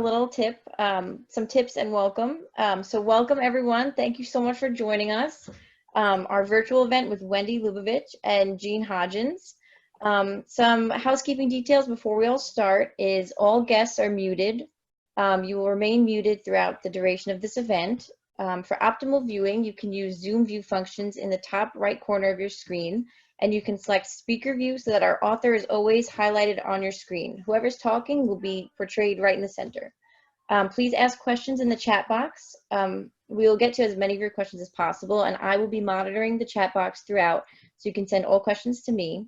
little tip, some tips and welcome. So welcome everyone. Thank you so much for joining us. Our virtual event with Wendy Lubovich and Jean Hodgins. Some housekeeping details before we all start is all guests are muted. You will remain muted throughout the duration of this event. For optimal viewing, you can use Zoom view functions in the top right corner of your screen, and you can select speaker view so that our author is always highlighted on your screen. Whoever's talking will be portrayed right in the center. Please ask questions in the chat box. We will get to as many of your questions as possible, and I will be monitoring the chat box throughout, so you can send all questions to me.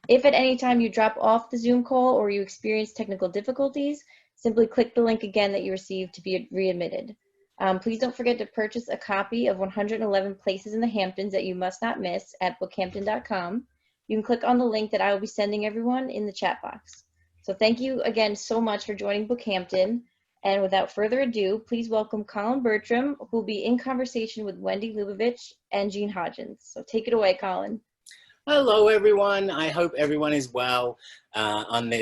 If at any time you drop off the Zoom call or you experience technical difficulties, simply click the link again that you received to be readmitted. Please don't forget to purchase a copy of 111 Places in the Hamptons that you must not miss at bookhampton.com. You can click on the link that I will be sending everyone in the chat box. So thank you again so much for joining BookHampton. And without further ado, please welcome Colin Bertram, who will be in conversation with Wendy Lubovich and Jean Hodgins. So take it away, Colin. Hello, everyone. I hope everyone is well under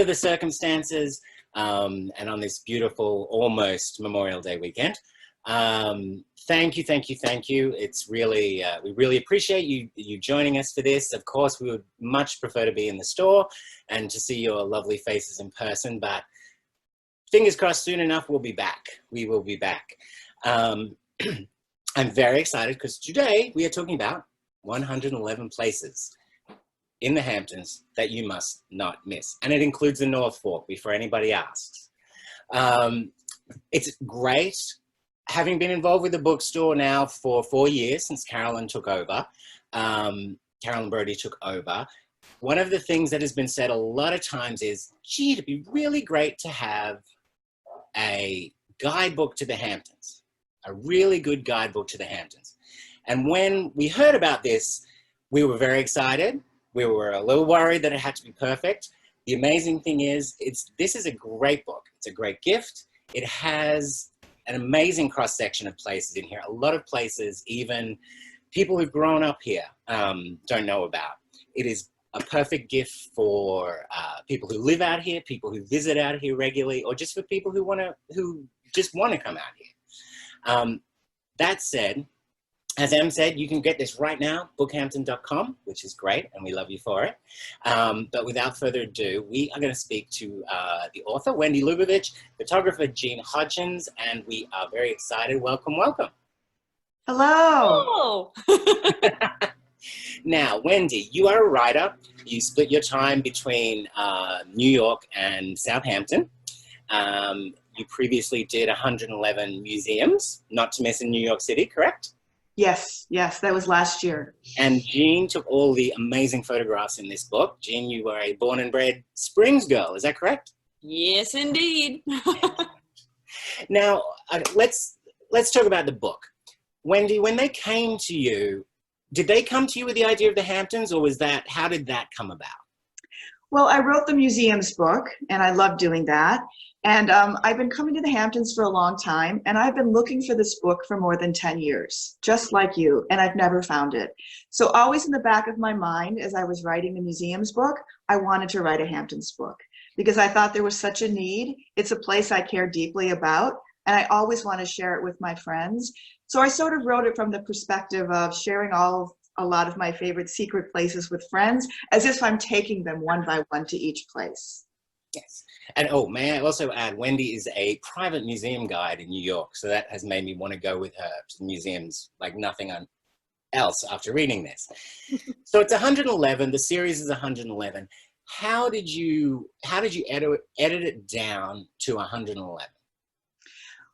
the circumstances. And on this beautiful, almost Memorial Day weekend. Thank you. It's really, we really appreciate you joining us for this. Of course, we would much prefer to be in the store and to see your lovely faces in person, but fingers crossed soon enough, we'll be back. We will be back. I'm very excited because today we are talking about 111 places in the Hamptons that you must not miss. And it includes the North Fork, before anybody asks. It's great, having been involved with the bookstore now for 4 years since Carolyn took over, Carolyn Brody took over. One of the things that has been said a lot of times is, gee, it'd be really great to have a guidebook to the Hamptons, a really good guidebook to the Hamptons. And when we heard about this, we were very excited. We were a little worried that it had to be perfect. The amazing thing is, this is a great book. It's a great gift. It has an amazing cross-section of places in here. A lot of places even people who've grown up here don't know about. It is a perfect gift for people who live out here, people who visit out here regularly, or just for people who just want to come out here. That said, as Em said, you can get this right now, bookhampton.com, which is great, and we love you for it. But without further ado, we are going to speak to the author, Wendy Lubovich, photographer, Jean Hodgins, and we are very excited. Welcome, welcome. Hello. Now, Wendy, you are a writer. You split your time between New York and Southampton. You previously did 111 museums, not to miss in New York City, correct? Yes, that was last year. And Jean took all the amazing photographs in this book. Jean, you were a born and bred Springs girl, is that correct? Yes, indeed. Now, let's talk about the book. Wendy, when they came to you, did they come to you with the idea of the Hamptons, or how did that come about? Well, I wrote the museums book, and I love doing that. And I've been coming to the Hamptons for a long time, and I've been looking for this book for more than 10 years, just like you, and I've never found it. So always in the back of my mind, as I was writing the museums book, I wanted to write a Hamptons book because I thought there was such a need. It's a place I care deeply about, and I always want to share it with my friends. So I sort of wrote it from the perspective of sharing a lot of my favorite secret places with friends, as if I'm taking them one by one to each place. Yes. And oh, may I also add, Wendy is a private museum guide in New York, so that has made me want to go with her to museums like nothing else after reading this. So it's 111, the series is 111. How did you edit it down to 111?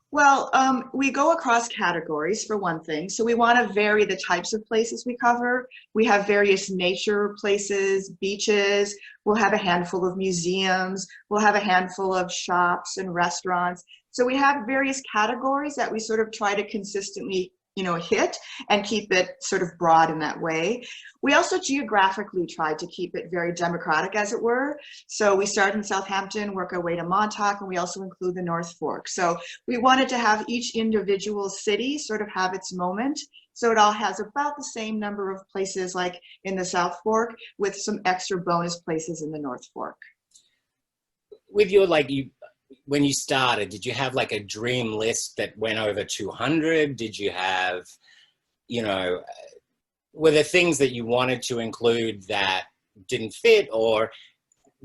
Well, we go across categories for one thing. So we want to vary the types of places we cover. We have various nature places, beaches. We'll have a handful of museums. We'll have a handful of shops and restaurants. So we have various categories that we sort of try to consistently hit and keep it sort of broad in that way. We also geographically tried to keep it very democratic, as it were. So we start in Southampton, work our way to Montauk, and we also include the North Fork. So we wanted to have each individual city sort of have its moment. So it all has about the same number of places like in the South Fork, with some extra bonus places in the North Fork. With your, when you started, did you have like a dream list that went over 200? Did you have, you know, were there things that you wanted to include that didn't fit, or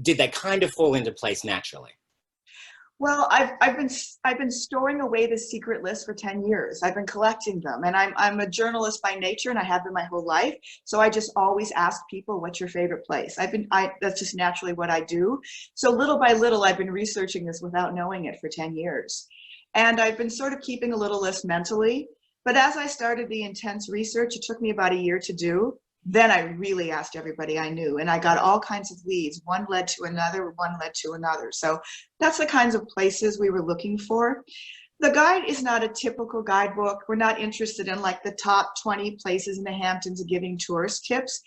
did they kind of fall into place naturally? Well, I've been storing away the secret list for 10 years. I've been collecting them, and I'm a journalist by nature, and I have been my whole life. So I just always ask people, "What's your favorite place?" That's just naturally what I do. So little by little, I've been researching this without knowing it for 10 years, and I've been sort of keeping a little list mentally. But as I started the intense research, it took me about a year to do. Then I really asked everybody I knew, and I got all kinds of leads. One led to another, one led to another. So that's the kinds of places we were looking for. The guide is not a typical guidebook. We're not interested in like the top 20 places in the Hamptons giving tourist tips.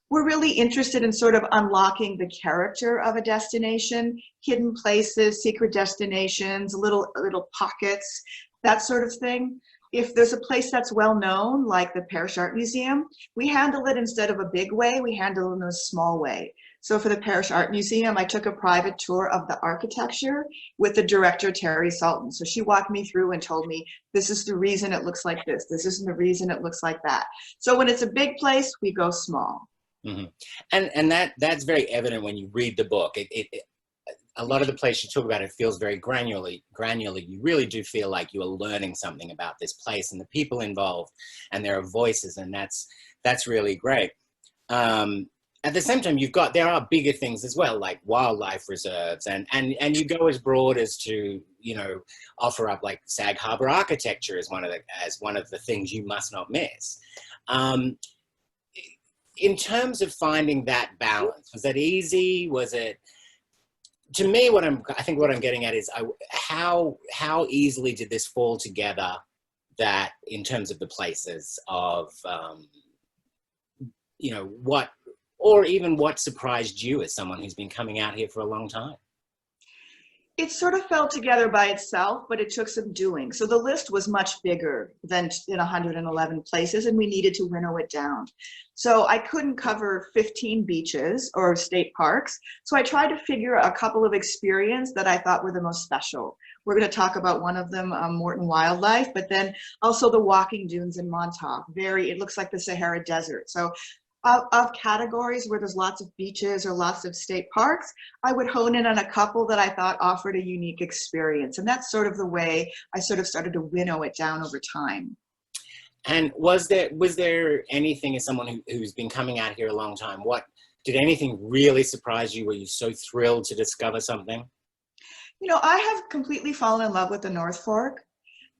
We're really interested in sort of unlocking the character of a destination, hidden places, secret destinations, little pockets, that sort of thing. If there's a place that's well known, like the Parish Art Museum, we handle it instead of a big way, we handle it in a small way. So for the Parish Art Museum, I took a private tour of the architecture with the director, Terry Sultan. So she walked me through and told me, this is the reason it looks like this. This isn't the reason it looks like that. So when it's a big place, we go small. Mm-hmm. And that's very evident when you read the book. A lot of the place you talk about, it feels very granular. You really do feel like you are learning something about this place and the people involved, and there are voices, and that's really great. At the same time, there are bigger things as well, like wildlife reserves, and you go as broad as to, you know, offer up like Sag Harbor architecture as one of the things you must not miss. In terms of finding that balance, was that easy? Was it? To me, I think what I'm getting at is how easily did this fall together, that in terms of the places of, you know, what surprised you as someone who's been coming out here for a long time? It sort of fell together by itself, but it took some doing. So the list was much bigger than in 111 places, and we needed to winnow it down. So I couldn't cover 15 beaches or state parks. So I tried to figure a couple of experiences that I thought were the most special. We're going to talk about one of them, Morton Wildlife, but then also the walking dunes in Montauk. It looks like the Sahara Desert. So of categories where there's lots of beaches or lots of state parks, I would hone in on a couple that I thought offered a unique experience. And that's sort of the way I sort of started to winnow it down over time. And was there anything, as someone who's been coming out here a long time, did anything really surprise you? Were you so thrilled to discover something? You know, I have completely fallen in love with the North Fork.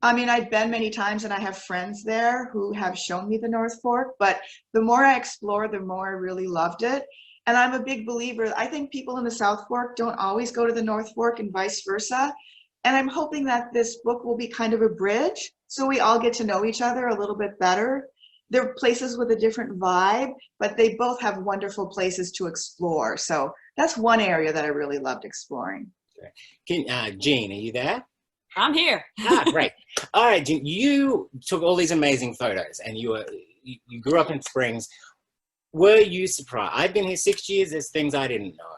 I mean, I've been many times and I have friends there who have shown me the North Fork, but the more I explore, the more I really loved it. And I'm a big believer. I think people in the South Fork don't always go to the North Fork and vice versa. And I'm hoping that this book will be kind of a bridge, so we all get to know each other a little bit better. They're places with a different vibe, but they both have wonderful places to explore. So that's one area that I really loved exploring. Jean, are you there? I'm here. Great. All right, Jean, you took all these amazing photos, and you grew up in Springs. Were you surprised? I've been here 6 years. There's things I didn't know,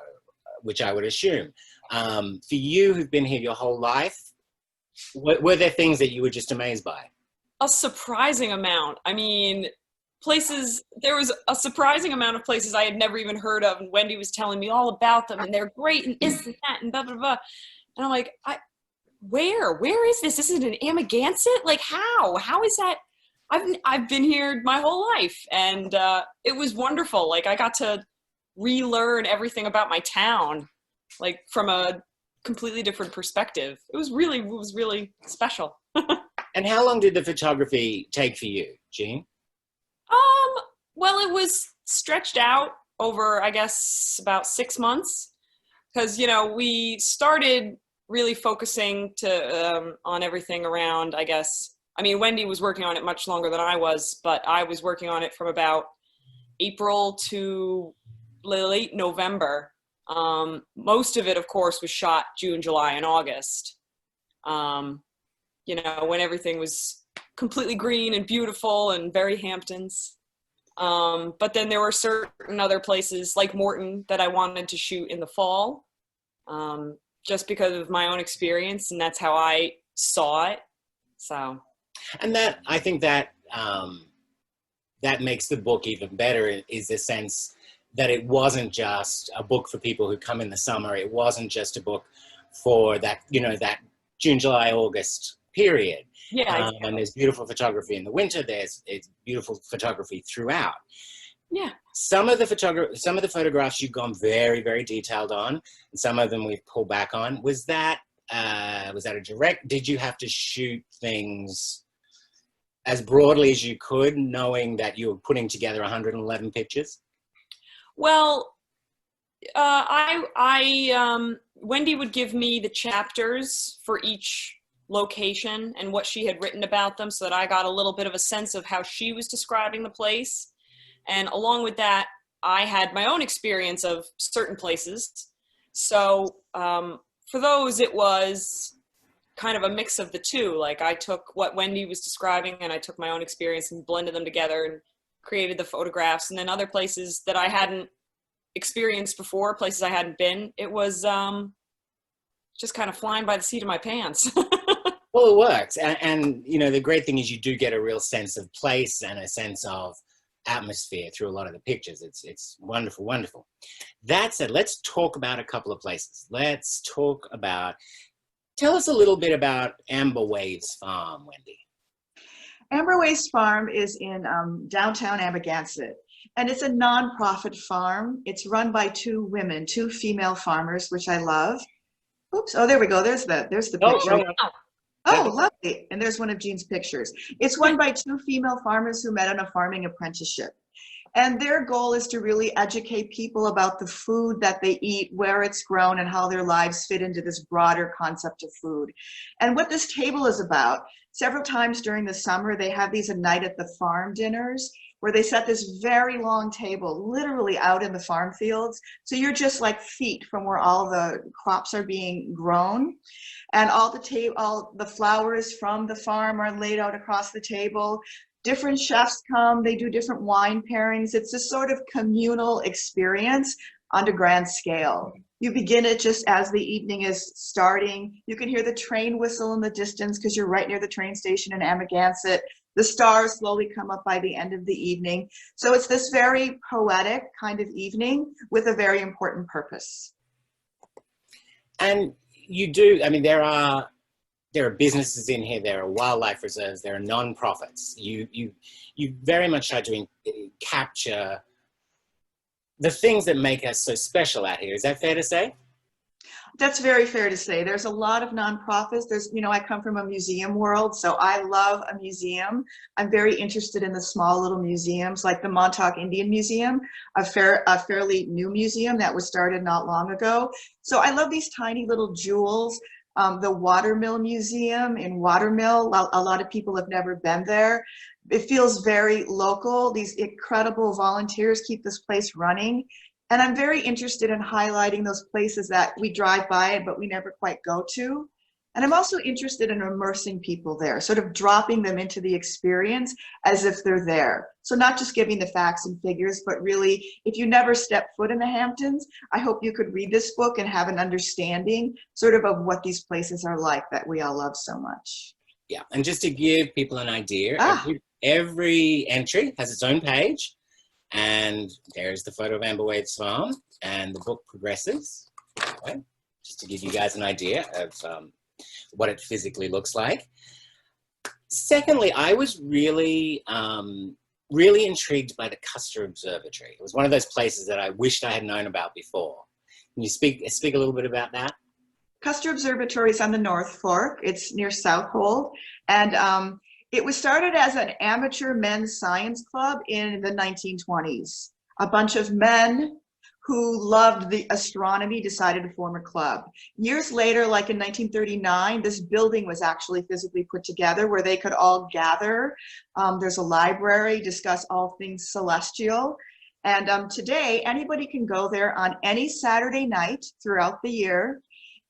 which I would assume. For you, who've been here your whole life, were there things that you were just amazed by? A surprising amount. I mean, there was a surprising amount of places I had never even heard of, and Wendy was telling me all about them, and they're great, and this and that, and blah, blah, blah. And I'm like, where is this? This is an Amagansett? Like, how is that? I've been here my whole life, and it was wonderful. Like, I got to relearn everything about my town, like from a completely different perspective. It was really special. And how long did the photography take for you, Jean? Well, it was stretched out over, I guess, about 6 months, because, you know, we started really focusing on everything around, I guess. I mean, Wendy was working on it much longer than I was, but I was working on it from about April to late November. Most of it, of course, was shot June, July, and August. You know, when everything was completely green and beautiful and very Hamptons. But then there were certain other places like Morton that I wanted to shoot in the fall. just because of my own experience, and that's how I saw it. So, and that, I think that that makes the book even better, is the sense that it wasn't just a book for people who come in the summer. It wasn't just a book for that, you know, that June, July, August period. yeah, exactly. And there's beautiful photography in the winter. It's beautiful photography throughout. Yeah. Some of the photographs you've gone very, very detailed on, and some of them we've pulled back on. Was that a direct? Did you have to shoot things as broadly as you could, knowing that you were putting together 111 pictures? Well, Wendy would give me the chapters for each location and what she had written about them, so that I got a little bit of a sense of how she was describing the place. And along with that, I had my own experience of certain places. So for those, it was kind of a mix of the two. Like, I took what Wendy was describing and I took my own experience and blended them together and created the photographs. And then other places that I hadn't experienced before, places I hadn't been, it was just kind of flying by the seat of my pants. Well, it works. And, you know, the great thing is you do get a real sense of place and a sense of atmosphere through a lot of the pictures. It's wonderful, wonderful. That said, let's talk about a couple of places. Tell us a little bit about Amber Waves Farm, Wendy. Amber Waves Farm is in downtown Amagansett, and it's a nonprofit farm. It's run by two female farmers, which I love. Oops! Oh, there we go. There's the picture. Right. Oh, lovely. And there's one of Jean's pictures. It's run by two female farmers who met on a farming apprenticeship. And their goal is to really educate people about the food that they eat, where it's grown, and how their lives fit into this broader concept of food. And what this table is about, several times during the summer, they have these night at the farm dinners, where they set this very long table literally out in the farm fields. So you're just like feet from where all the crops are being grown. And all the flowers from the farm are laid out across the table. Different chefs come, they do different wine pairings. It's this sort of communal experience on a grand scale. You begin it just as the evening is starting. You can hear the train whistle in the distance because you're right near the train station in Amagansett. The stars slowly come up by the end of the evening. So it's this very poetic kind of evening with a very important purpose. And you do, I mean, there are businesses in here, there are wildlife reserves, there are non-profits. You very much try to capture the things that make us so special out here. Is that fair to say? That's very fair to say. There's a lot of nonprofits. I come from a museum world, so I love a museum. I'm very interested in the small little museums, like the Montauk Indian Museum, a fairly new museum that was started not long ago. So I love these tiny little jewels. The Watermill Museum in Watermill, a lot of people have never been there. It feels very local. These incredible volunteers keep this place running. And I'm very interested in highlighting those places that we drive by it, but we never quite go to. And I'm also interested in immersing people there, sort of dropping them into the experience as if they're there. So not just giving the facts and figures, but really, if you never step foot in the Hamptons, I hope you could read this book and have an understanding sort of what these places are like that we all love so much. Yeah, and just to give people an idea, every entry has its own page. And there's the photo of Amber Waves Farm, and the book progresses. Okay, just to give you guys an idea of what it physically looks like. Secondly, I was really intrigued by the Custer Observatory. It was one of those places that I wished I had known about before. Can you speak a little bit about that? Custer Observatory is on the North Fork. It's near Southold, and it was started as an amateur men's science club in the 1920s. A bunch of men who loved the astronomy decided to form a club. Years later, like in 1939, this building was actually physically put together where they could all gather. There's a library, discuss all things celestial. And today, anybody can go there on any Saturday night throughout the year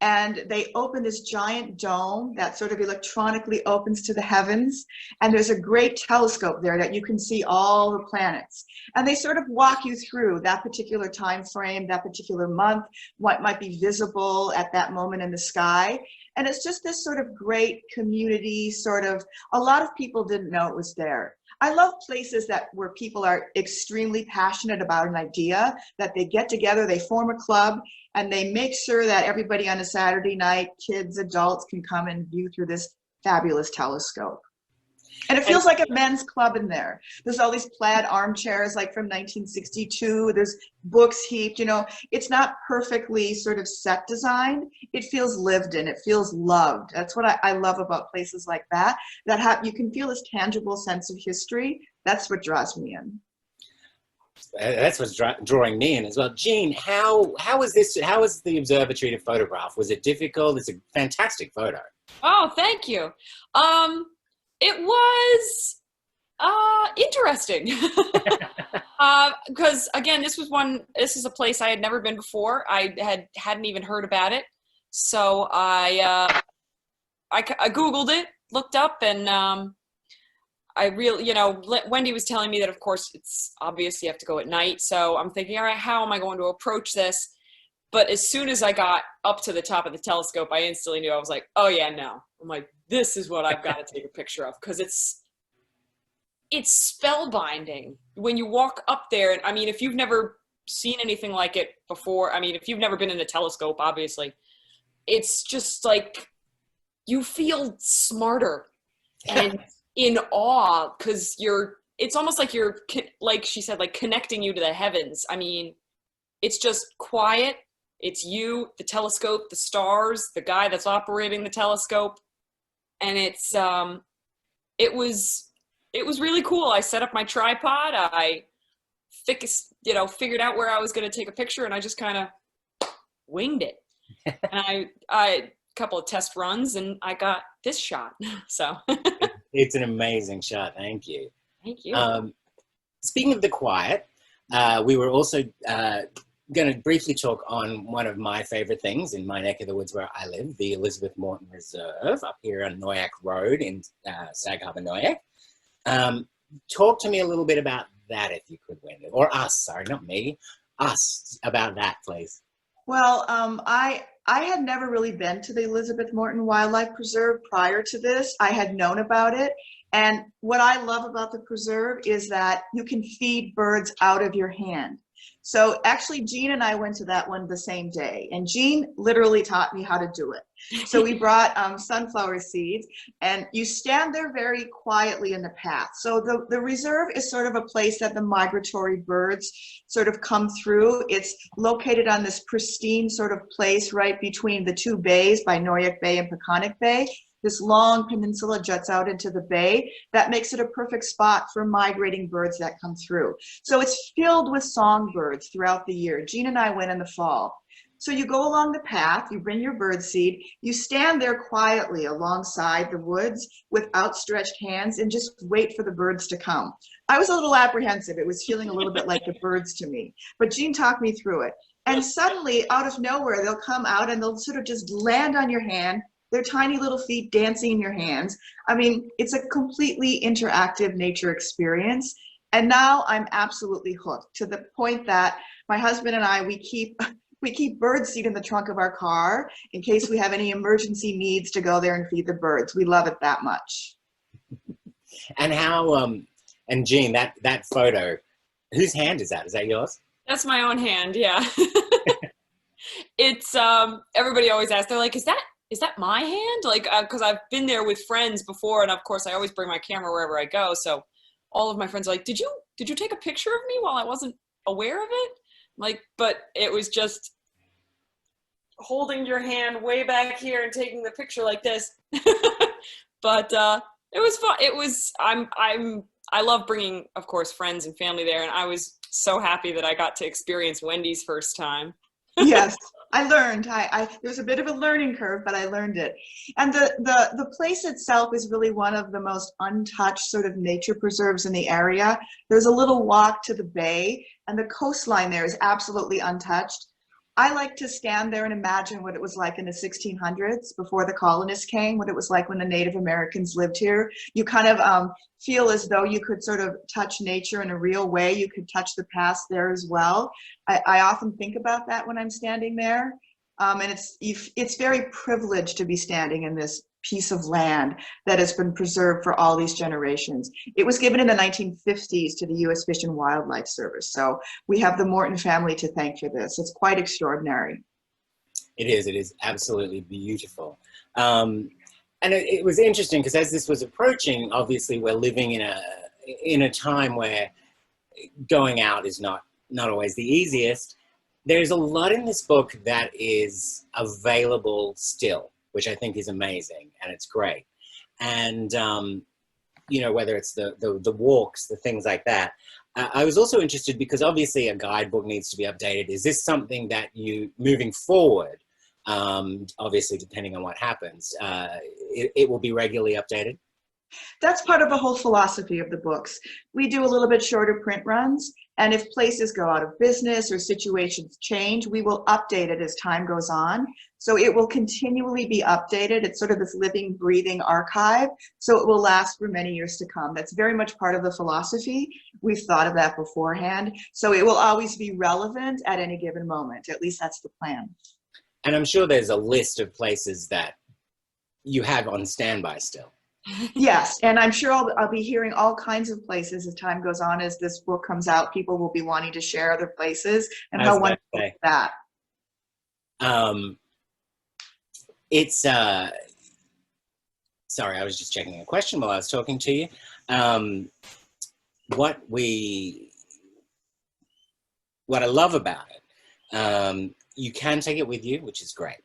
and they open this giant dome that sort of electronically opens to the heavens. And there's a great telescope there that you can see all the planets. And they sort of walk you through that particular time frame, that particular month, what might be visible at that moment in the sky. And it's just this sort of great community sort of, a lot of people didn't know it was there. I love places where people are extremely passionate about an idea, that they get together, they form a club, and they make sure that everybody on a Saturday night, kids, adults, can come and view through this fabulous telescope. And it feels like a men's club in there. There's all these plaid armchairs like from 1962. There's books heaped, you know. It's not perfectly sort of set designed. It feels lived in. It feels loved. That's what I love about places like that, you can feel this tangible sense of history. That's what draws me in. That's what's drawing me in as well. Jean, how was the observatory to photograph? Was it difficult? It's a fantastic photo. Oh, thank you. It was interesting because again, this is a place I had never been before. I hadn't even heard about it, so I Googled it, looked up, and I really, you know, Wendy was telling me that of course it's obvious you have to go at night. So I'm thinking, all right, how am I going to approach this? But as soon as I got up to the top of the telescope, I instantly knew. I was like, oh yeah, no. I'm like, this is what I've got to take a picture of, because it's spellbinding when you walk up there. And I mean, if you've never seen anything like it before, I mean, if you've never been in a telescope, obviously, it's just like you feel smarter and in awe, because it's almost like you're, like she said, like connecting you to the heavens. I mean, it's just quiet. It's you, the telescope, the stars, the guy that's operating the telescope. And it was really cool. I set up my tripod. I figured out where I was going to take a picture, and I just kind of winged it. And I couple of test runs, and I got this shot. So it's an amazing shot. Thank you. Thank you. Speaking of the quiet, we were also going to briefly talk on one of my favorite things in my neck of the woods where I live, the Elizabeth Morton Reserve up here on Noyac Road in Sag Harbor, Noyac. Talk to me a little bit about that, if you could, Wendy, or us, sorry, not me, us, about that, please. Well, I had never really been to the Elizabeth Morton Wildlife Preserve prior to this. I had known about it. And what I love about the preserve is that you can feed birds out of your hand. So actually, Jean and I went to that one the same day, and Jean literally taught me how to do it. So we brought sunflower seeds, and you stand there very quietly in the path. So the reserve is sort of a place that the migratory birds sort of come through. It's located on this pristine sort of place right between the two bays by Noyac Bay and Peconic Bay. This long peninsula juts out into the bay. That makes it a perfect spot for migrating birds that come through. So it's filled with songbirds throughout the year. Jean and I went in the fall. So you go along the path, you bring your bird seed, you stand there quietly alongside the woods with outstretched hands and just wait for the birds to come. I was a little apprehensive. It was feeling a little bit like the birds to me, but Jean talked me through it. And suddenly, out of nowhere, they'll come out and they'll sort of just land on your hand, their tiny little feet dancing in your hands. I mean, it's a completely interactive nature experience. And now I'm absolutely hooked, to the point that my husband and I, we keep birdseed in the trunk of our car in case we have any emergency needs to go there and feed the birds. We love it that much. And how, and Jean, that photo, whose hand is that? Is that yours? That's my own hand, yeah. It's, everybody always asks, they're like, is that my hand? Like, because I've been there with friends before, and of course I always bring my camera wherever I go. So all of my friends are like, did you take a picture of me while I wasn't aware of it? Like, but it was just holding your hand way back here and taking the picture like this. But it was fun. It was, I love bringing, of course, friends and family there. And I was so happy that I got to experience Wendy's first time. Yes, I learned. There was a bit of a learning curve, but I learned it. And the place itself is really one of the most untouched sort of nature preserves in the area. There's a little walk to the bay, and the coastline there is absolutely untouched. I like to stand there and imagine what it was like in the 1600s before the colonists came, what it was like when the Native Americans lived here. You kind of feel as though you could sort of touch nature in a real way. You could touch the past there as well. I often think about that when I'm standing there. And it's very privileged to be standing in this piece of land that has been preserved for all these generations. It was given in the 1950s to the U.S. Fish and Wildlife Service. So we have the Morton family to thank for this. It's quite extraordinary. It is absolutely beautiful. And it was interesting because as this was approaching, obviously we're living in a time where going out is not always the easiest. There's a lot in this book that is available still, which I think is amazing, and it's great. And, you know, whether it's the walks, the things like that. I was also interested because obviously a guidebook needs to be updated. Is this something that you, moving forward, obviously depending on what happens, it will be regularly updated? That's part of the whole philosophy of the books. We do a little bit shorter print runs, and if places go out of business or situations change, we will update it as time goes on. So it will continually be updated. It's sort of this living, breathing archive, so it will last for many years to come. That's very much part of the philosophy. We've thought of that beforehand. So it will always be relevant at any given moment. At least that's the plan. And I'm sure there's a list of places that you have on standby still. Yes, and I'm sure I'll be hearing all kinds of places as time goes on. As this book comes out, people will be wanting to share other places, and how wonderful is that? It's sorry, I was just checking a question while I was talking to you. What I love about it, you can take it with you, which is great.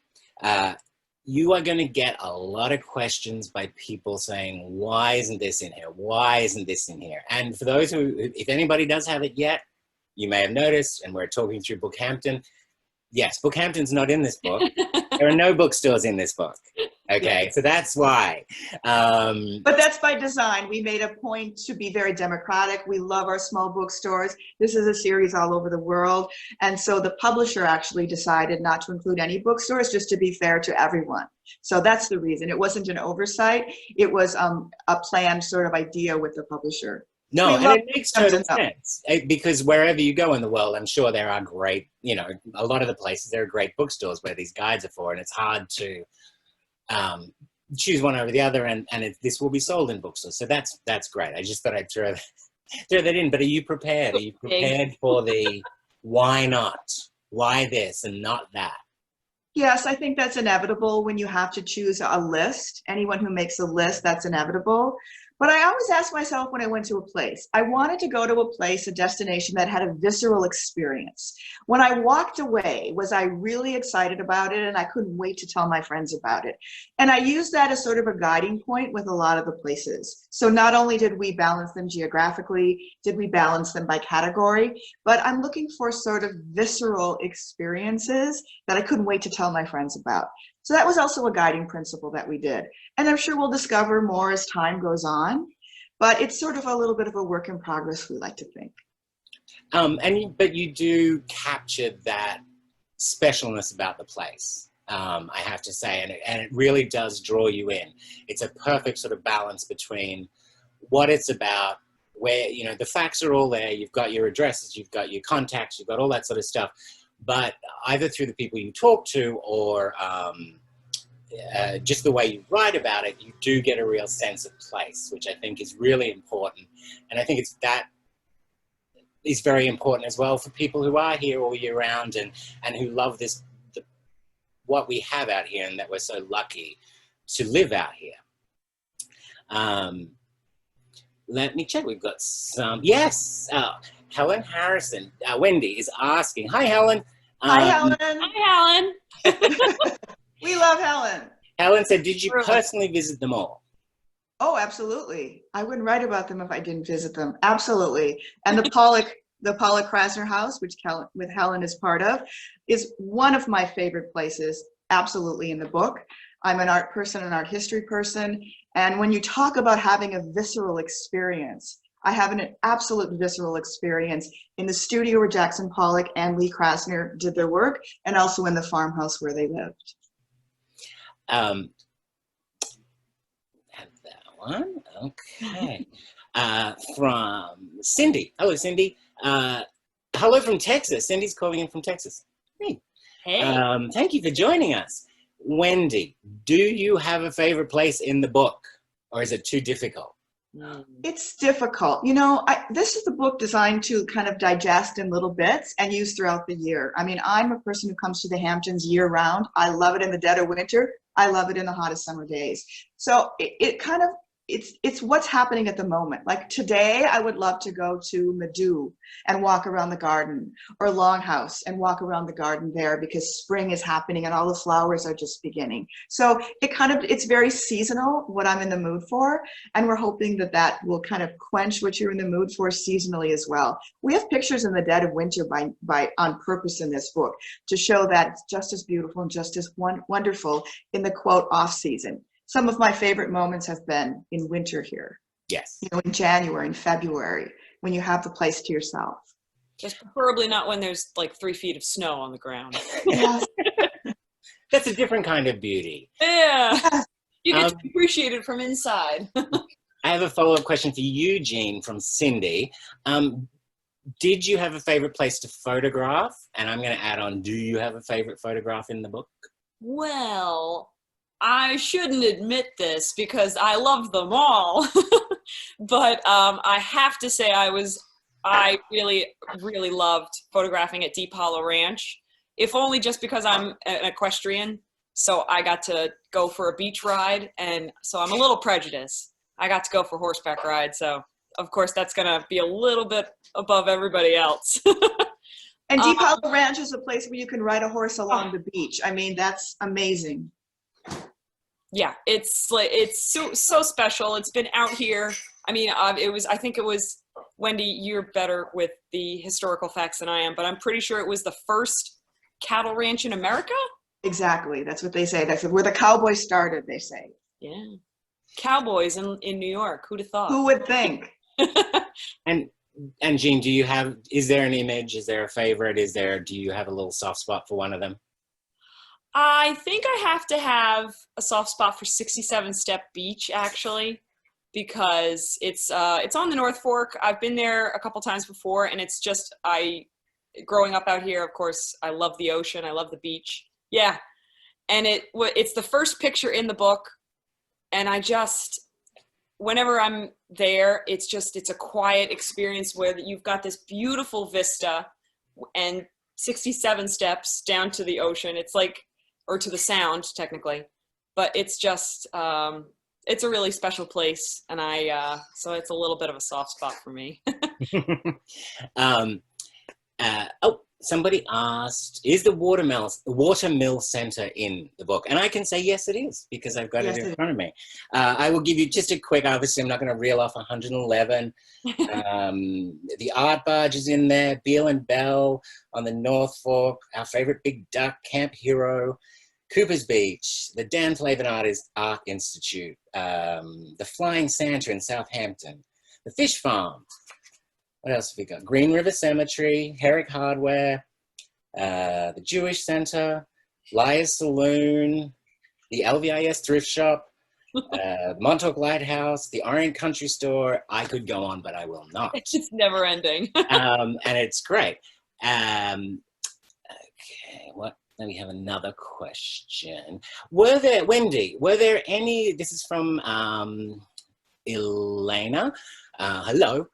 You are going to get a lot of questions by people saying, why isn't this in here? Why isn't this in here? And for those who, if anybody does have it yet, you may have noticed, and we're talking through BookHampton. Yes, BookHampton's not in this book. There are no bookstores in this book. Okay, so that's why. But that's by design. We made a point to be very democratic. We love our small bookstores. This is a series all over the world. And so the publisher actually decided not to include any bookstores, just to be fair to everyone. So that's the reason. It wasn't an oversight. It was a planned sort of idea with the publisher. No, and it makes total sense because wherever you go in the world, I'm sure there are great, you know, a lot of the places, there are great bookstores where these guides are for, and it's hard to choose one over the other, and this will be sold in bookstores. So that's great. I just thought I'd throw that in. But are you prepared? Are you prepared for the why not? Why this and not that? Yes, I think that's inevitable when you have to choose a list. Anyone who makes a list, that's inevitable. But I always ask myself when I went to a place, I wanted to go to a place, a destination that had a visceral experience. When I walked away, was I really excited about it? And I couldn't wait to tell my friends about it. And I used that as sort of a guiding point with a lot of the places. So not only did we balance them geographically, did we balance them by category, but I'm looking for sort of visceral experiences that I couldn't wait to tell my friends about. So that was also a guiding principle that we did. And I'm sure we'll discover more as time goes on, but it's sort of a little bit of a work in progress, we like to think. But you do capture that specialness about the place, I have to say, and it really does draw you in. It's a perfect sort of balance between what it's about, where, you know, the facts are all there, you've got your addresses, you've got your contacts, you've got all that sort of stuff, but either through the people you talk to or just the way you write about it, you do get a real sense of place, which I think is really important. And I think that is very important as well for people who are here all year round and who love what we have out here, and that we're so lucky to live out here. Let me check. We've got some. Yes. Helen Harrison. Wendy is asking. Hi, Helen. Hi, Helen. Hi, Helen. We love Helen. Helen said, did you personally visit them all? Oh, absolutely. I wouldn't write about them if I didn't visit them. Absolutely. And the Pollock Krasner House, which Helen is part of, is one of my favorite places, absolutely, in the book. I'm an art person, an art history person. And when you talk about having a visceral experience, I have an absolute visceral experience in the studio where Jackson Pollock and Lee Krasner did their work, and also in the farmhouse where they lived. Have that one. Okay. From Cindy. Hello, Cindy. Hello from Texas. Cindy's calling in from Texas. Hey. Hey. Thank you for joining us. Wendy, do you have a favorite place in the book, or is it too difficult? It's difficult. You know, this is the book designed to kind of digest in little bits and use throughout the year. I mean, I'm a person who comes to the Hamptons year round. I love it in the dead of winter. I love it in the hottest summer days. So it kind of, it's what's happening at the moment. Like today, I would love to go to Meadow and walk around the garden, or Longhouse and walk around the garden there, because spring is happening and all the flowers are just beginning. So it's very seasonal, what I'm in the mood for. And we're hoping that that will kind of quench what you're in the mood for seasonally as well. We have pictures in the dead of winter on purpose in this book to show that it's just as beautiful and just as wonderful in the quote off season. Some of my favorite moments have been in winter here. Yes. You know, in January and February, when you have the place to yourself. Just preferably not when there's like 3 feet of snow on the ground. Yes. That's a different kind of beauty. Yeah. You get to appreciate it from inside. I have a follow-up question for you, Jean, from Cindy. Did you have a favorite place to photograph? And I'm going to add on, do you have a favorite photograph in the book? Well, I shouldn't admit this because I love them all, but I have to say I really, really loved photographing at Deep Hollow Ranch, if only just because I'm an equestrian. So I got to go for a beach ride, and so I'm a little prejudiced. I got to go for horseback ride, so of course that's going to be a little bit above everybody else. And Deep Hollow Ranch is a place where you can ride a horse along the beach. I mean, that's amazing. Yeah, it's so special. It's been out here. I mean, I think it was, Wendy, you're better with the historical facts than I am, but I'm pretty sure it was the first cattle ranch in America. Exactly. That's what they say. That's where the cowboys started, they say. Yeah. Cowboys in New York. Who'd have thought? Who would think? And Jean, is there an image? Is there a favorite? Do you have a little soft spot for one of them? I think I have to have a soft spot for 67 Step Beach, actually, because it's on the North Fork. I've been there a couple times before, and it's just, growing up out here, of course, I love the ocean. I love the beach. Yeah. And it's the first picture in the book. And whenever I'm there, it's a quiet experience where you've got this beautiful vista and 67 steps down to the ocean. It's like, or to the sound technically, but it's just, it's a really special place. And so it's a little bit of a soft spot for me. Somebody asked, is the Watermill Center in the book? And I can say, yes, it is, because I've got it in front of me. I will give you just a quick, obviously, I'm not going to reel off 111. The Art Barge is in there, Beale and Bell on the North Fork, our favorite Big Duck, Camp Hero, Cooper's Beach, the Dan Flavin Art Institute, the Flying Santa in Southampton, the Fish Farm. What else have we got? Green River Cemetery, Herrick Hardware, the Jewish Center, Liar's Saloon, the LVIS Thrift Shop, Montauk Lighthouse, the Orient Country Store. I could go on, but I will not. It's just never ending. And it's great. Okay, let me have another question. Wendy, were there any, this is from Elena, hello.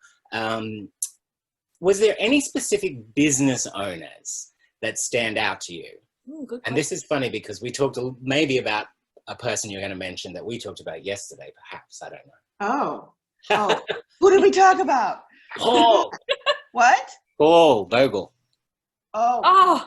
Was there any specific business owners that stand out to you? Ooh, good and this is funny because we talked maybe about a person you're going to mention that we talked about yesterday, perhaps. I don't know. Oh, who did we talk about? Paul. What? Paul Vogel. Oh,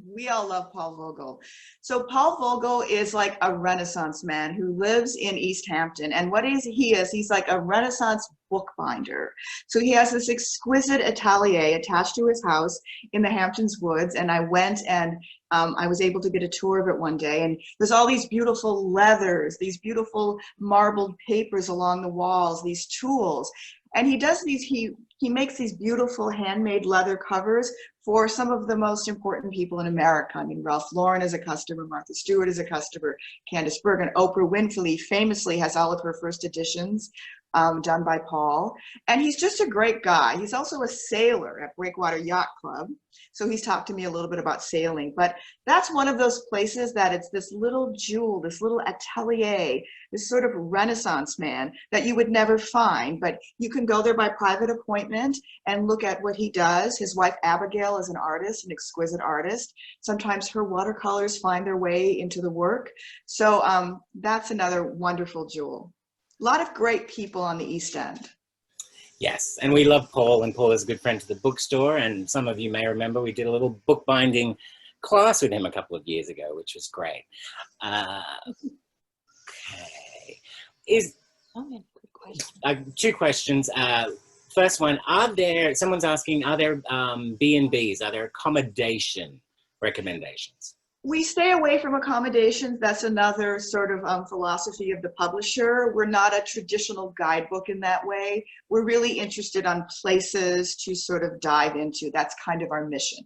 we all love Paul Vogel. So Paul Vogel is like a Renaissance man who lives in East Hampton. And what he is, he's like a Renaissance bookbinder. So he has this exquisite atelier attached to his house in the Hamptons Woods. And I went and I was able to get a tour of it one day. And there's all these beautiful leathers, these beautiful marbled papers along the walls, these tools. And he does these, he makes these beautiful handmade leather covers for some of the most important people in America. I mean, Ralph Lauren is a customer, Martha Stewart is a customer, Candice Bergen, Oprah Winfrey famously has all of her first editions done by Paul. And he's just a great guy. He's also a sailor at Breakwater Yacht Club. So he's talked to me a little bit about sailing, but that's one of those places that it's this little jewel, this little atelier, this sort of Renaissance man that you would never find, but you can go there by private appointment and look at what he does. His wife, Abigail, is an artist, an exquisite artist. Sometimes her watercolors find their way into the work. So that's another wonderful jewel. A lot of great people on the East End. Yes, and we love Paul, and Paul is a good friend to the bookstore, and some of you may remember we did a little bookbinding class with him a couple of years ago, which was great. Okay. Two questions. First one, someone's asking, are there B&Bs, are there accommodation recommendations? We stay away from accommodations. That's another sort of philosophy of the publisher. We're not a traditional guidebook in that way. We're really interested on places to sort of dive into. That's kind of our mission.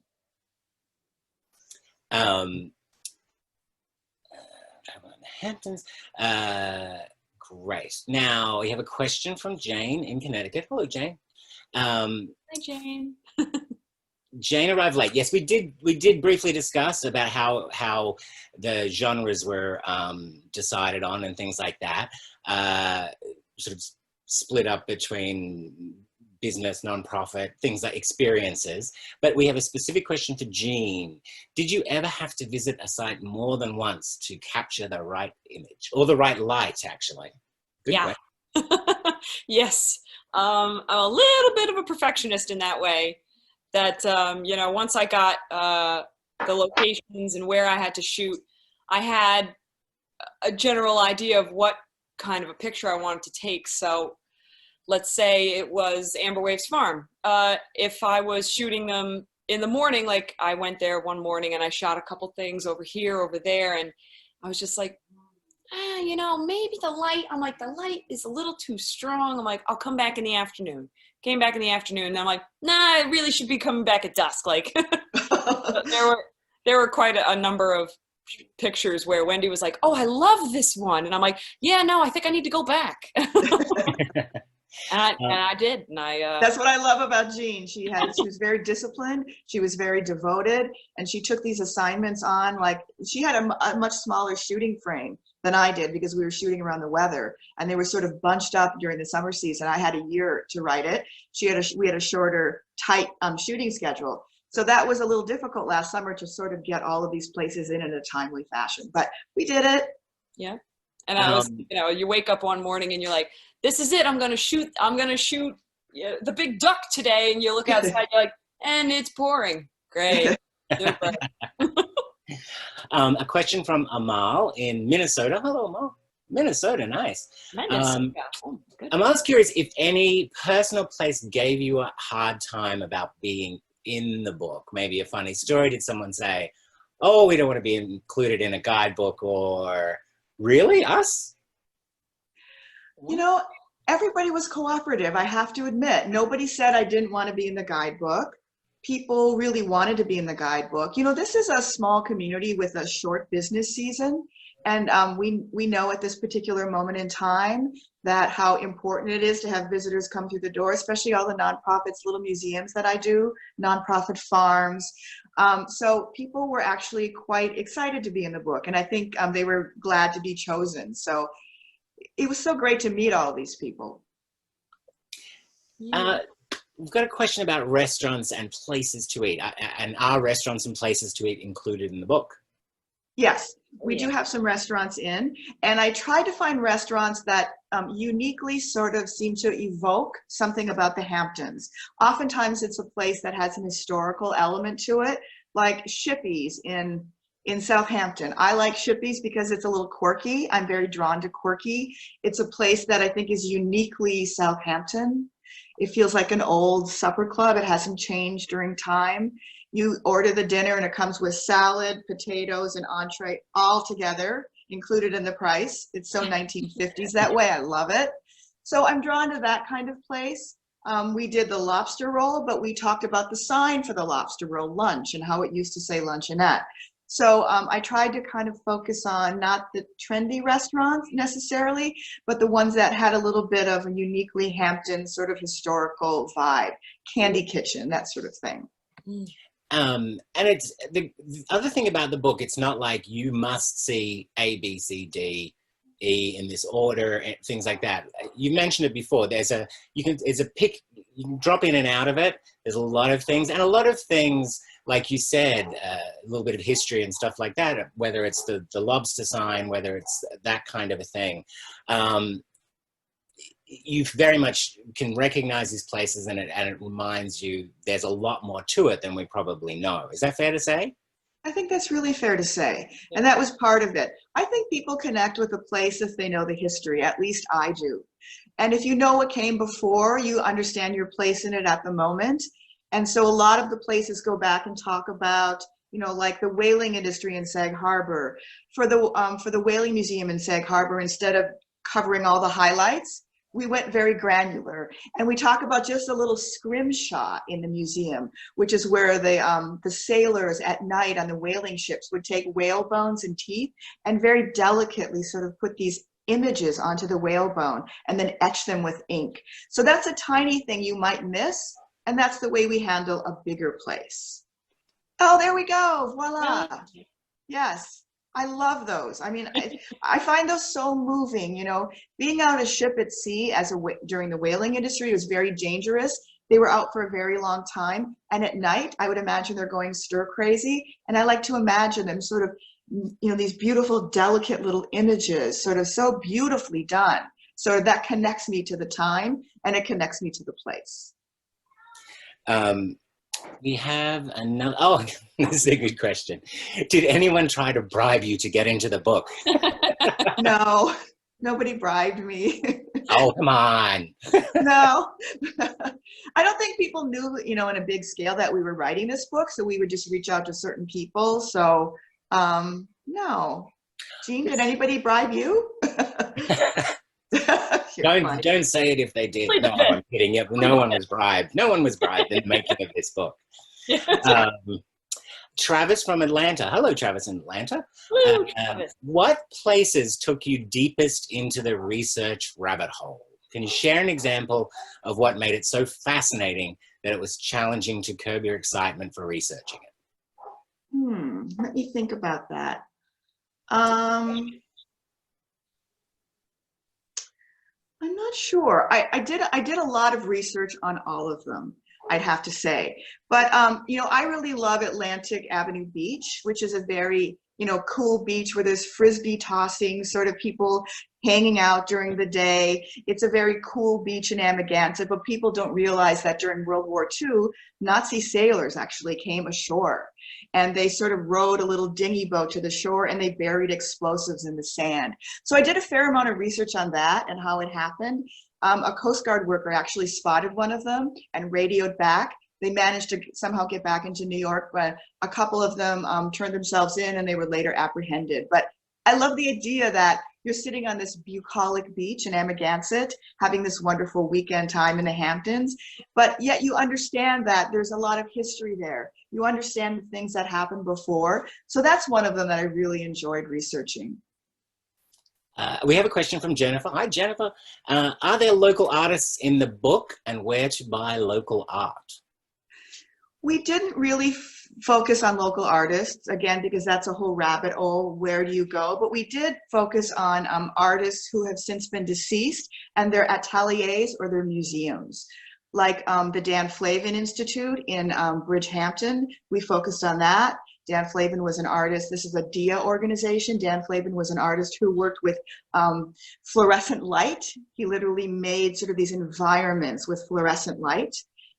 Traveling in the Hamptons. Great. Now we have a question from Jane in Connecticut. Hello, Jane. Hi, Jane. Jane arrived late. Yes, we did briefly discuss about how the genres were decided on and things like that. Sort of split up between business, nonprofit, things like experiences. But we have a specific question for Jean. Did you ever have to visit a site more than once to capture the right image or the right light, actually? Good question. Yes. I'm a little bit of a perfectionist in that way. That, once I got the locations and where I had to shoot, I had a general idea of what kind of a picture I wanted to take. So let's say it was Amber Wave's farm. If I was shooting them in the morning, like I went there one morning and I shot a couple things over here, over there, and I was just like, maybe the light, I'm like, the light is a little too strong. I'm like, I'll come back in the afternoon. Came back in the afternoon, and I'm like, nah, I really should be coming back at dusk. Like, there were quite a number of pictures where Wendy was like, oh, I love this one. And I'm like, yeah, no, I think I need to go back. and I did. And That's what I love about Jean. She was very disciplined. She was very devoted. And she took these assignments on, like, she had a much smaller shooting frame than I did because we were shooting around the weather, and they were sort of bunched up during the summer season. I had a year to write it. We had a shorter, tight shooting schedule. So that was a little difficult last summer to sort of get all of these places in a timely fashion, but we did it. Yeah. And I was, you wake up one morning and you're like, this is it. I'm going to shoot the big duck today. And you look outside, you're like, and it's pouring. Great. Super. A question from Amal in Minnesota. Hello, Amal. Minnesota, nice. Amal's curious if any personal place gave you a hard time about being in the book. Maybe a funny story. Did someone say, oh, we don't want to be included in a guidebook, or really, us? Everybody was cooperative, I have to admit. Nobody said I didn't want to be in the guidebook. People really wanted to be in the guidebook. This is a small community with a short business season. And we know at this particular moment in time that how important it is to have visitors come through the door, especially all the nonprofits, little museums that I do, nonprofit farms. So people were actually quite excited to be in the book. And I think they were glad to be chosen. So it was so great to meet all these people. We've got a question about restaurants and places to eat. And are restaurants and places to eat included in the book? Yes, we do have some restaurants in. And I try to find restaurants that uniquely sort of seem to evoke something about the Hamptons. Oftentimes it's a place that has an historical element to it, like Shippey's in Southampton. I like Shippey's because it's a little quirky. I'm very drawn to quirky. It's a place that I think is uniquely Southampton. It feels like an old supper club. It hasn't changed during time. You order the dinner and it comes with salad, potatoes, and entree all together, included in the price. It's so 1950s that way. I love it. So I'm drawn to that kind of place. We did the lobster roll, but we talked about the sign for the lobster roll, lunch, and how it used to say luncheonette. So I tried to kind of focus on not the trendy restaurants necessarily, but the ones that had a little bit of a uniquely Hampton sort of historical vibe, Candy Kitchen, that sort of thing. And it's the other thing about the book, it's not like you must see A, B, C, D, E in this order and things like that. You mentioned it before. It's a pick, you can drop in and out of it. There's a lot of things, and a lot of things, like you said, a little bit of history and stuff like that, whether it's the lobster sign, whether it's that kind of a thing. You very much can recognize these places, and it reminds you there's a lot more to it than we probably know. Is that fair to say? I think that's really fair to say. And that was part of it. I think people connect with a place if they know the history, at least I do. And if you know what came before, you understand your place in it at the moment. And so a lot of the places go back and talk about, you know, like the whaling industry in Sag Harbor. For the Whaling Museum in Sag Harbor, instead of covering all the highlights, we went very granular, and we talk about just a little scrimshaw in the museum, which is where the sailors at night on the whaling ships would take whale bones and teeth and very delicately sort of put these images onto the whale bone and then etch them with ink. So that's a tiny thing you might miss, and that's the way we handle a bigger place. Oh, there we go, voila. Yes. I love those. I mean, I find those so moving. You know, being out a ship at sea during the whaling industry was very dangerous. They were out for a very long time, and at night, I would imagine they're going stir crazy. And I like to imagine them sort of, you know, these beautiful, delicate little images, sort of so beautifully done. So that connects me to the time, and it connects me to the place. We have another, oh, this is a good question. Did anyone try to bribe you to get into the book? No, nobody bribed me. Oh, come on. No, I don't think people knew, you know, in a big scale that we were writing this book. So we would just reach out to certain people. So no. Jean, did anybody bribe you? Don't say it if they did. No, I'm kidding. Yeah, no one was bribed. No one was bribed in the making of this book. Travis from Atlanta. Hello, Travis in Atlanta. Woo, Travis. What places took you deepest into the research rabbit hole? Can you share an example of what made it so fascinating that it was challenging to curb your excitement for researching it? Let me think about that. I'm not sure. I did a lot of research on all of them, I'd have to say. But, you know, I really love Atlantic Avenue Beach, which is a very, you know, cool beach where there's frisbee tossing, sort of people hanging out during the day. It's a very cool beach in Amagansett, but people don't realize that during World War II, Nazi sailors actually came ashore. And they sort of rowed a little dinghy boat to the shore, and they buried explosives in the sand. So I did a fair amount of research on that and how it happened. A Coast Guard worker actually spotted one of them and radioed back. They managed to somehow get back into New York, but a couple of them turned themselves in, and they were later apprehended. But I love the idea that you're sitting on this bucolic beach in Amagansett, having this wonderful weekend time in the Hamptons, but yet you understand that there's a lot of history there. You understand the things that happened before. So that's one of them that I really enjoyed researching. We have a question from Jennifer. Hi, Jennifer. Are there local artists in the book, and where to buy local art? We didn't really focus on local artists, again, because that's a whole rabbit hole. Where do you go? But we did focus on artists who have since been deceased and their ateliers or their museums. Like the Dan Flavin Institute in Bridgehampton, we focused on that. Dan Flavin was an artist. This is a DIA organization. Dan Flavin was an artist who worked with fluorescent light. He literally made sort of these environments with fluorescent light.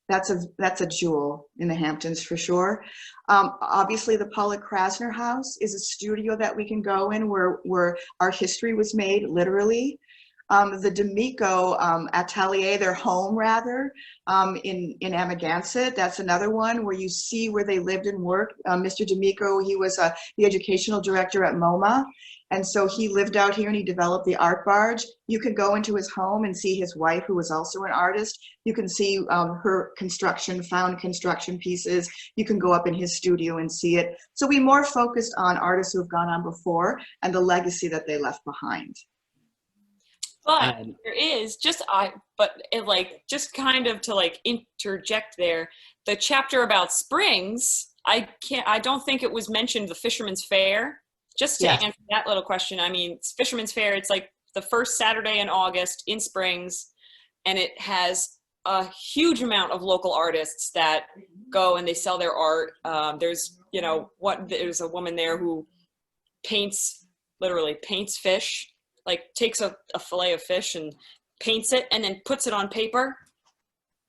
That's a jewel in the Hamptons for sure. Obviously, the Pollock Krasner House is a studio that we can go in where our history was made, literally. The D'Amico atelier, their home rather, in Amagansett, that's another one where you see where they lived and worked. Mr. D'Amico, he was the educational director at MoMA, And so he lived out here and he developed the art barge. You can go into his home and see his wife, who was also an artist. You can see her found construction pieces. You can go up in his studio and see it. So we more focused on artists who have gone on before and the legacy that they left behind. But there is just kind of to like interject there, the chapter about springs, I don't think it was mentioned, the Fisherman's Fair. Just to answer that little question, I mean, Fisherman's Fair, it's like the first Saturday in August in Springs, and it has a huge amount of local artists that go and they sell their art. There's a woman there who literally paints fish, like takes a fillet of fish and paints it and then puts it on paper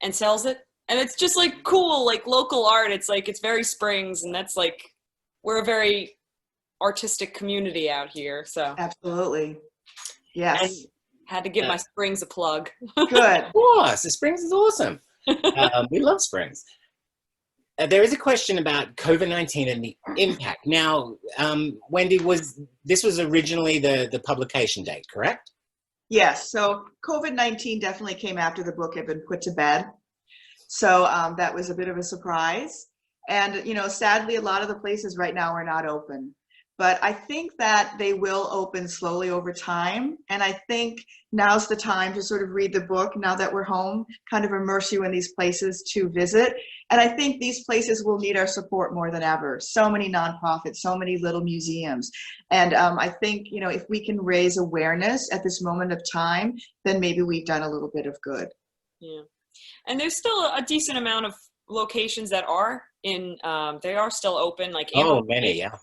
and sells it. And it's just like cool, like local art. It's like, it's very Springs, and that's like, we're a very artistic community out here. So absolutely. Yes. And had to give my Springs a plug. Good. Of course, the Springs is awesome. We love Springs. There is a question about COVID-19 and the impact. Now, Wendy, this was originally the publication date, correct? Yes. So COVID-19 definitely came after the book had been put to bed. So that was a bit of a surprise. And, sadly, a lot of the places right now are not open. But I think that they will open slowly over time. And I think now's the time to sort of read the book now that we're home, kind of immerse you in these places to visit. And I think these places will need our support more than ever. So many nonprofits, so many little museums. And I think, if we can raise awareness at this moment of time, then maybe we've done a little bit of good. Yeah. And there's still a decent amount of locations that are they are still open. Like many, yeah.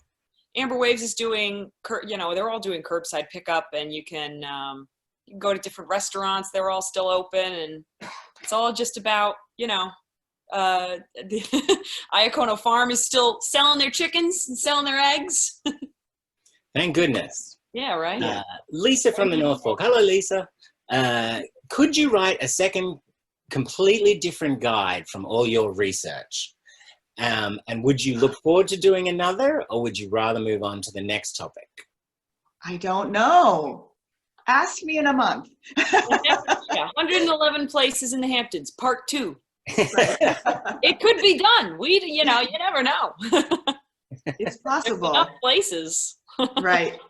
Amber Waves is doing, they're all doing curbside pickup, and you can go to different restaurants. They're all still open, and it's all just about, the Iacono Farm is still selling their chickens and selling their eggs. Thank goodness. Yeah, right. Lisa from the North Fork. Hello, Lisa. Could you write a second completely different guide from all your research? And would you look forward to doing another, or would you rather move on to the next topic? I don't know. Ask me in a month. Yeah, 111 Places in the Hamptons, part 2. It could be done. You never know. It's possible. Enough places. Right.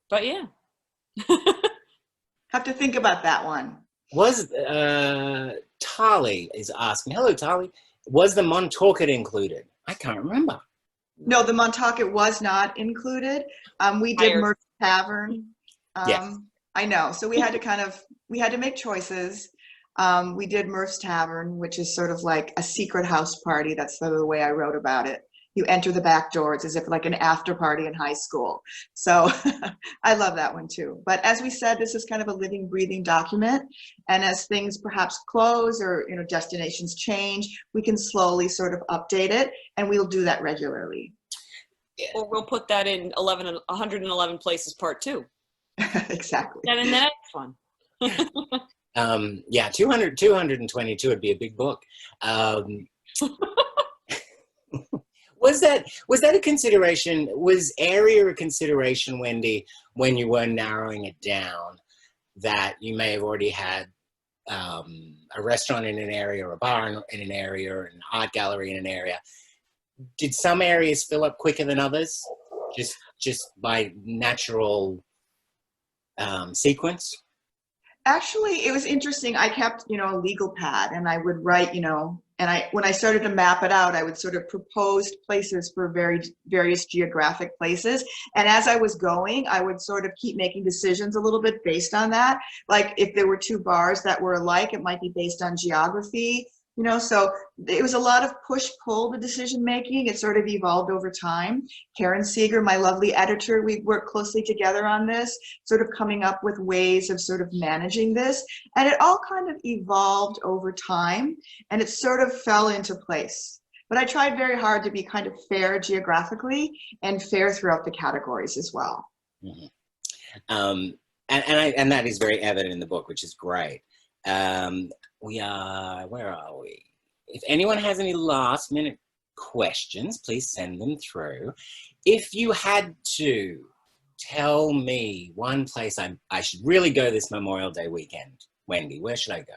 But yeah. Have to think about that one. Was Tali is asking, hello Tali, was the Montauk included? I can't remember. No, the Montauk was not included. We did Murph Tavern. Yes. I know. So we had to make choices. We did Murph's Tavern, which is sort of like a secret house party. That's sort of the way I wrote about it. You enter the back door. It's as if like an after party in high school. So I love that one too. But as we said, this is kind of a living, breathing document. And as things perhaps close or destinations change, we can slowly sort of update it, and we'll do that regularly. Or we'll put that in 111 Places part 2. Exactly. And then the next one. 222 would be a big book. Was that a consideration? Was area a consideration, Wendy, when you were narrowing it down, that you may have already had a restaurant in an area, or a bar in an area, or an art gallery in an area? Did some areas fill up quicker than others, just by natural sequence? Actually, it was interesting. I kept, a legal pad, and I would write, and when I started to map it out, I would sort of propose places for various geographic places. And as I was going, I would sort of keep making decisions a little bit based on that. Like if there were 2 bars that were alike, it might be based on geography. So it was a lot of push-pull, the decision-making. It sort of evolved over time. Karen Seeger, my lovely editor, we worked closely together on this, sort of coming up with ways of sort of managing this. And it all kind of evolved over time, and it sort of fell into place. But I tried very hard to be kind of fair geographically and fair throughout the categories as well. Mm-hmm. And that is very evident in the book, which is great. Where are we? If anyone has any last minute questions, please send them through. If you had to tell me one place I should really go this Memorial Day weekend, Wendy, where should I go?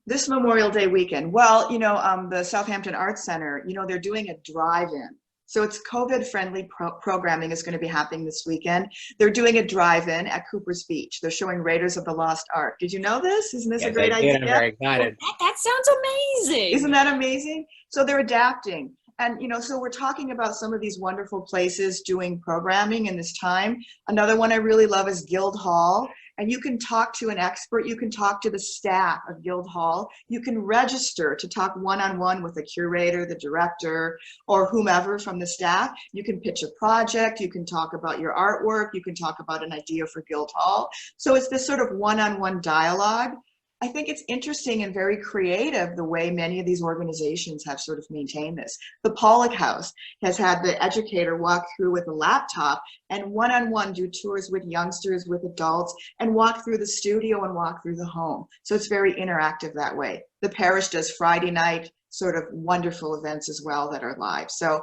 This Memorial Day weekend, well, the Southampton Arts Center, they're doing a drive-in. So it's COVID-friendly programming is going to be happening this weekend. They're doing a drive-in at Cooper's Beach. They're showing Raiders of the Lost Ark. Did you know this? Isn't this a great idea? I'm very excited. That sounds amazing. Isn't that amazing? So they're adapting. And, so we're talking about some of these wonderful places doing programming in this time. Another one I really love is Guildhall. And you can talk to an expert. You can talk to the staff of Guildhall. You can register to talk one-on-one with the curator, the director, or whomever from the staff. You can pitch a project. You can talk about your artwork. You can talk about an idea for Guildhall. So it's this sort of one-on-one dialogue. I think it's interesting and very creative the way many of these organizations have sort of maintained this. The Pollock House has had the educator walk through with a laptop and one-on-one do tours with youngsters, with adults, and walk through the studio and walk through the home. So it's very interactive that way. The parish does Friday night sort of wonderful events as well that are live. So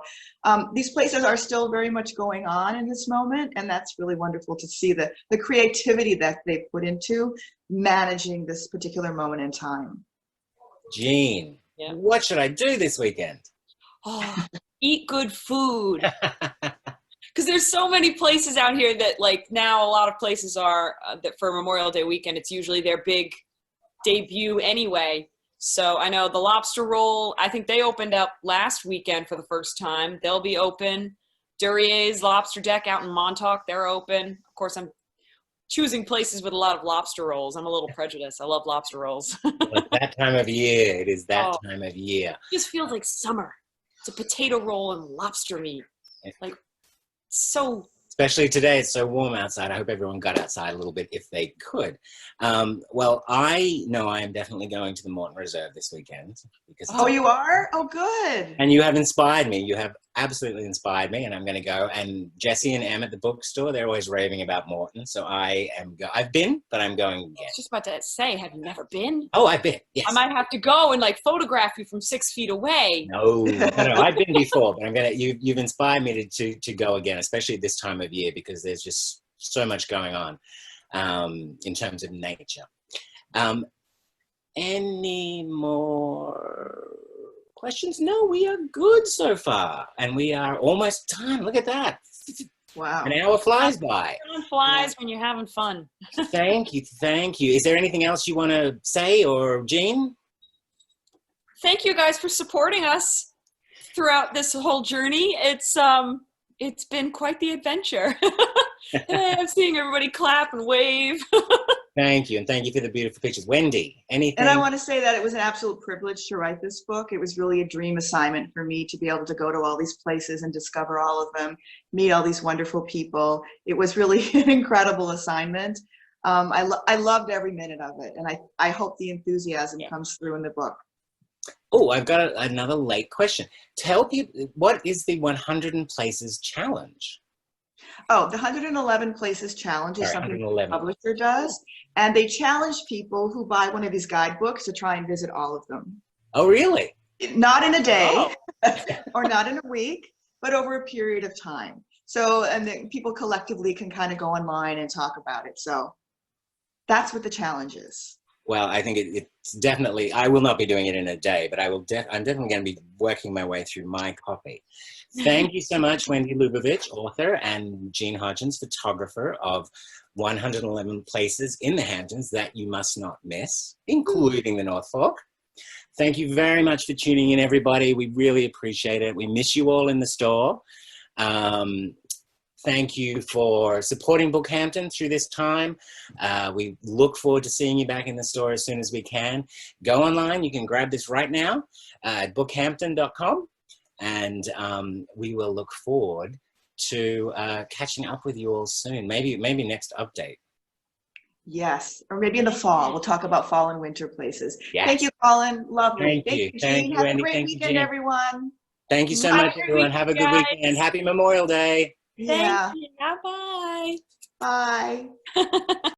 these places are still very much going on in this moment, and that's really wonderful to see the creativity that they put into managing this particular moment in time. Jean, what should I do this weekend? Oh, eat good food. Because there's so many places out here that, like, now a lot of places are that for Memorial Day weekend, it's usually their big debut anyway. So I know the Lobster Roll, I think they opened up last weekend for the first time. They'll be open. Durier's Lobster Deck out in Montauk, they're open. Of course, I'm choosing places with a lot of lobster rolls. I'm a little prejudiced. I love lobster rolls. Well, it's that time of year. It is that time of year. It just feels like summer. It's a potato roll and lobster meat. Like, so... Especially today, it's so warm outside. I hope everyone got outside a little bit if they could. Well, I know I am definitely going to the Morton Reserve this weekend. Because you are? Oh, good. And you have inspired me. You have absolutely inspired me, and I'm going to go. And Jessie and Em at the bookstore, they're always raving about Morton. So I've been, but I'm going again. I was just about to say, have you never been? Oh, I've been, yes. I might have to go and, like, photograph you from 6 feet away. No, I've been before, but you've inspired me to go again, especially this time of year, because there's just so much going on in terms of nature. Any more questions? No, we are good so far, and we are almost done. Look at that. Wow. An hour flies by. Time flies when you're having fun. Thank you. Is there anything else you want to say, or Jean? Thank you guys for supporting us throughout this whole journey. It's been quite the adventure. I'm seeing everybody clap and wave. Thank you, and thank you for the beautiful pictures. Wendy, anything? And I want to say that it was an absolute privilege to write this book. It was really a dream assignment for me to be able to go to all these places and discover all of them, meet all these wonderful people. It was really an incredible assignment. I loved every minute of it, and I hope the enthusiasm comes through in the book. Oh, I've got another late question. Tell people, what is the 100 Places Challenge? Oh, the 111 Places Challenge is something the publisher does. And they challenge people who buy one of these guidebooks to try and visit all of them. Oh, really? Not in a day or not in a week, but over a period of time. So, and then people collectively can kind of go online and talk about it. So that's what the challenge is. Well, I think it's definitely, I will not be doing it in a day, but I'm definitely going to be working my way through my copy. Thank you so much, Wendy Lubovich, author, and Jean Hodgins, photographer of 111 Places in the Hamptons that you must not miss, including the North Fork. Thank you very much for tuning in, everybody. We really appreciate it. We miss you all in the store. Thank you for supporting BookHampton through this time. We look forward to seeing you back in the store as soon as we can. Go online. You can grab this right now at bookhampton.com. And we will look forward to catching up with you all soon. Maybe next update. Yes, or maybe in the fall. We'll talk about fall and winter places. Yes. Thank you, Colin. Lovely. Thank you. Jean. Thank you, Have Wendy. a great Thank you, weekend, Jean. everyone. Thank you so much, everyone. Have a good weekend. Happy Memorial Day. Yeah. Thank you. Bye. Bye.